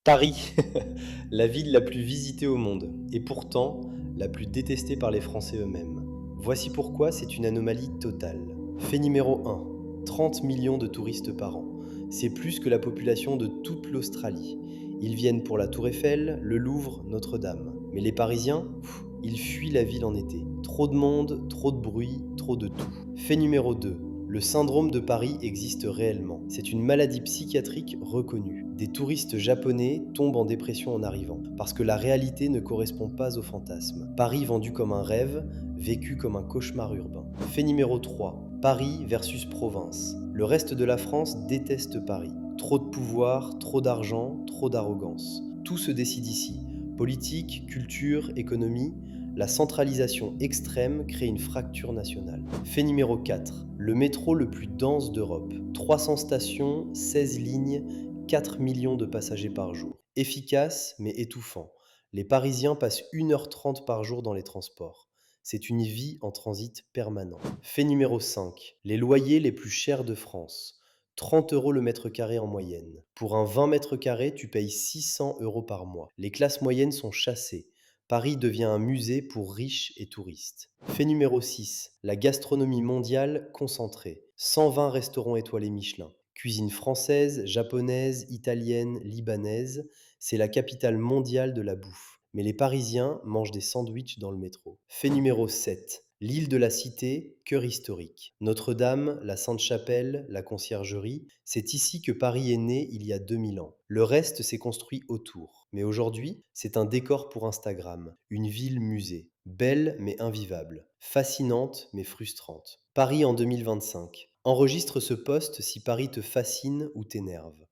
Paris, la ville la plus visitée au monde, et pourtant la plus détestée par les Français eux-mêmes. Voici pourquoi c'est une anomalie totale. Fait numéro 1, 30 millions de touristes par an. C'est plus que la population de toute l'Australie. Ils viennent pour la Tour Eiffel, le Louvre, Notre-Dame. Mais les Parisiens, ils fuient la ville en été. Trop de monde, trop de bruit, trop de tout. Fait numéro 2, le syndrome de Paris existe réellement. C'est une maladie psychiatrique reconnue. Des touristes japonais tombent en dépression en arrivant, parce que la réalité ne correspond pas au fantasme. Paris vendu comme un rêve, vécu comme un cauchemar urbain. Fait numéro 3, Paris versus province. Le reste de la France déteste Paris. Trop de pouvoir, trop d'argent, trop d'arrogance. Tout se décide ici. Politique, culture, économie, la centralisation extrême crée une fracture nationale. Fait numéro 4, le métro le plus dense d'Europe. 300 stations, 16 lignes, 4 millions de passagers par jour. Efficace mais étouffant. Les Parisiens passent 1h30 par jour dans les transports. C'est une vie en transit permanent. Fait numéro 5, les loyers les plus chers de France. 30 € le mètre carré en moyenne. Pour un 20 mètres carrés, tu payes 600 € par mois. Les classes moyennes sont chassées. Paris devient un musée pour riches et touristes. Fait numéro 6, la gastronomie mondiale concentrée. 120 restaurants étoilés Michelin. Cuisine française, japonaise, italienne, libanaise, c'est la capitale mondiale de la bouffe. Mais les Parisiens mangent des sandwichs dans le métro. Fait numéro 7, l'île de la Cité, cœur historique. Notre-Dame, la Sainte-Chapelle, la Conciergerie, c'est ici que Paris est né il y a 2000 ans. Le reste s'est construit autour. Mais aujourd'hui, c'est un décor pour Instagram, une ville musée. Belle mais invivable, fascinante mais frustrante. Paris en 2025. Enregistre ce post si Paris te fascine ou t'énerve.